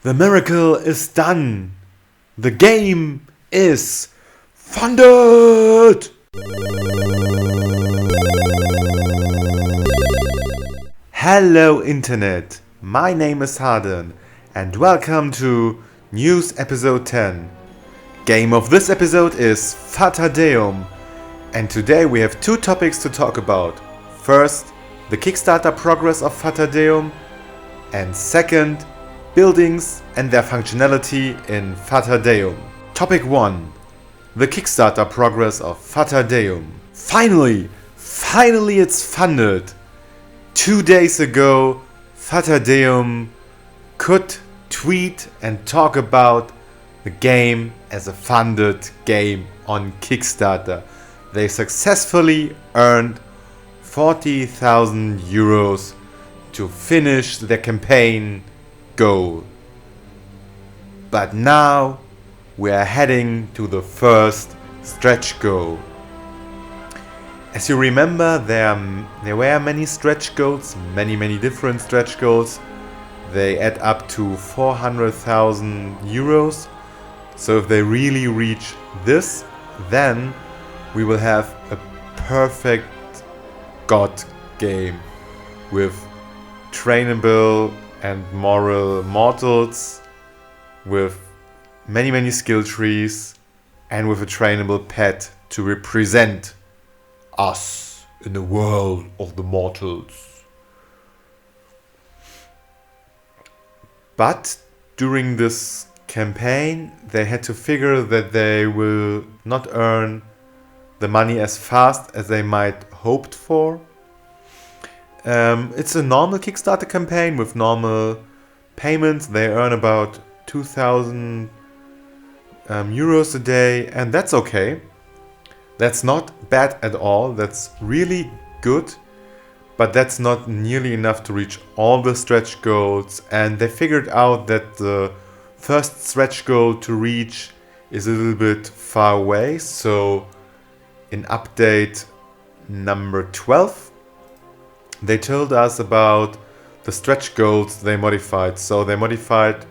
The miracle is done. The game is funded. Hello Internet, my name is Harden and welcome to News Episode 10. Game of this episode is Fata Deum, and today we have two topics to talk about. First, the Kickstarter progress of Fata Deum, and second, buildings and their functionality in Fata Deum. Topic 1. The Kickstarter progress of Fata Deum. Finally it's funded! 2 days ago, Fata Deum could tweet and talk about the game as a funded game on Kickstarter. They successfully earned 40,000 euros to finish their campaign goal. But now we are heading to the first stretch goal. As you remember, there were many stretch goals, many different stretch goals. They add up to 400,000 euros. So if they really reach this, then we will have a perfect God game with trainable and moral mortals, with many skill trees, and with a trainable pet to represent us in the world of the mortals. But during this campaign, they had to figure that they will not earn the money as fast as they might hoped for. It's a normal Kickstarter campaign with normal payments. They earn about 2,000 euros a day, and that's okay. That's not bad at all. That's really good, but that's not nearly enough to reach all the stretch goals. And they figured out that the first stretch goal to reach is a little bit far away. So in update number 12, they told us about the stretch goals they modified. So they modified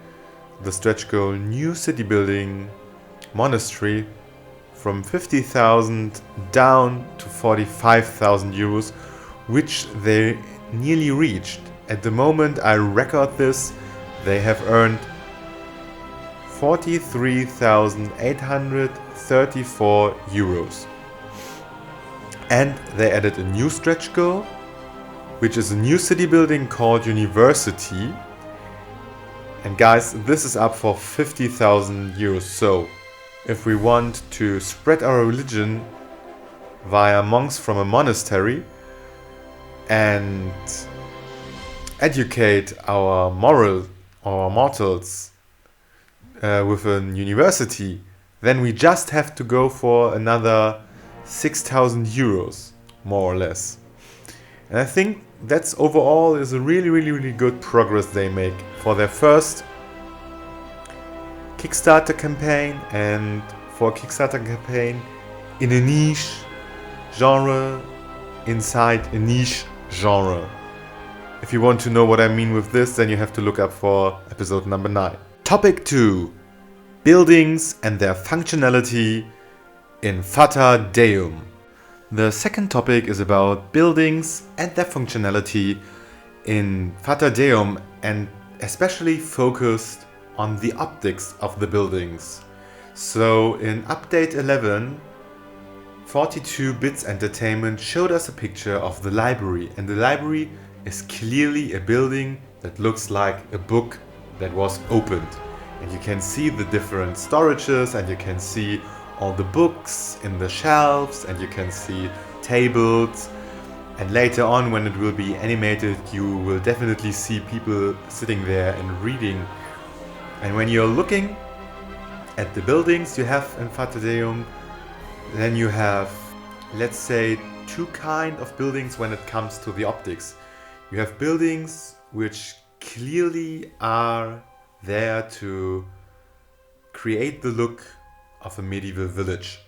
the stretch goal new city building monastery from 50,000 down to 45,000 euros, which they nearly reached. At the moment I record this, they have earned 43,834 euros. And they added a new stretch goal, which is a new city building called University. And guys, this is up for 50,000 euros. So if we want to spread our religion via monks from a monastery and educate our mortals with a university, then we just have to go for another 6,000 euros, more or less. And I think that's overall is a really good progress they make for their first Kickstarter campaign, and for a Kickstarter campaign in a niche genre inside a niche genre. If you want to know what I mean with this, then you have to look up for episode number 9. Topic 2. Buildings and their functionality in Fata Deum. The second topic is about buildings and their functionality in Fata Deum, and especially focused on the optics of the buildings. So in update 11, 42 Bits Entertainment showed us a picture of the library, and the library is clearly a building that looks like a book that was opened. And you can see the different storages, and you can see all the books in the shelves, and you can see tables. And later on, when it will be animated, you will definitely see people sitting there and reading. And when you're looking at the buildings you have in Fata Deum, then you have, let's say, two kind of buildings when it comes to the optics. You have buildings which clearly are there to create the look of a medieval village.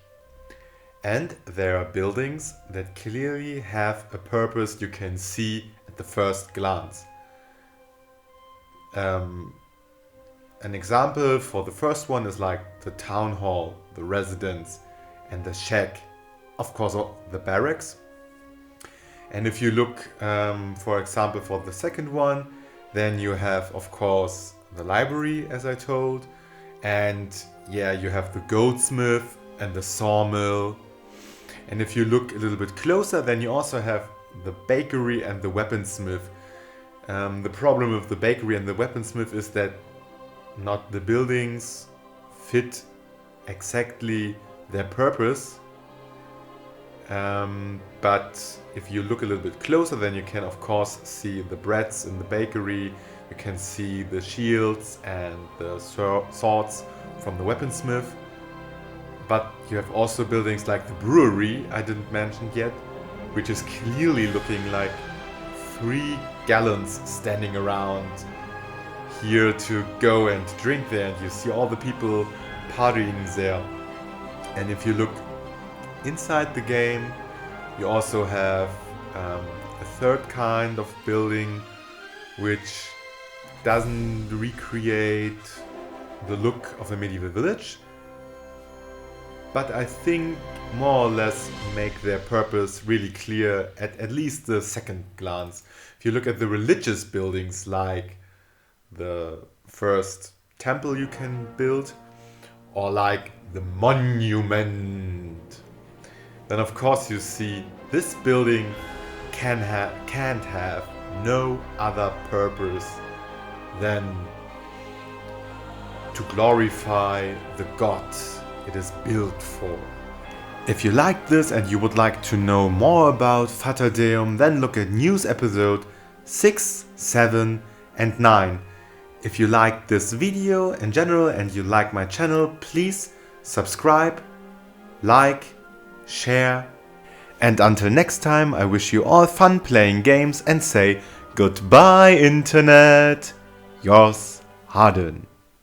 And there are buildings that clearly have a purpose you can see at the first glance. an example for the first one is like the town hall, the residence, and the shack, of course the barracks. And if you look, for example, for the second one, then you have, of course, the library, as I told, and yeah, you have the goldsmith and the sawmill. And if you look a little bit closer, then you also have the bakery and the weaponsmith. The problem with the bakery and the weaponsmith is that not the buildings fit exactly their purpose. But if you look a little bit closer, then you can of course see the breads in the bakery. You can see the shields and the swords from the weaponsmith. But you have also buildings like the brewery I didn't mention yet, which is clearly looking like 3 gallons standing around here to go and drink there, and you see all the people partying there. And if you look inside the game, you also have a third kind of building which doesn't recreate the look of a medieval village, but I think more or less make their purpose really clear at least the second glance. If you look at the religious buildings like the first temple you can build, or like the monument, then of course you see this building can't have no other purpose than to glorify the god it is built for. If you liked this and you would like to know more about Fata Deum, then look at news episode 6, 7 and 9. If you liked this video in general and you like my channel, please subscribe, like, share, and until next time I wish you all fun playing games and say goodbye internet. Yours, Harden.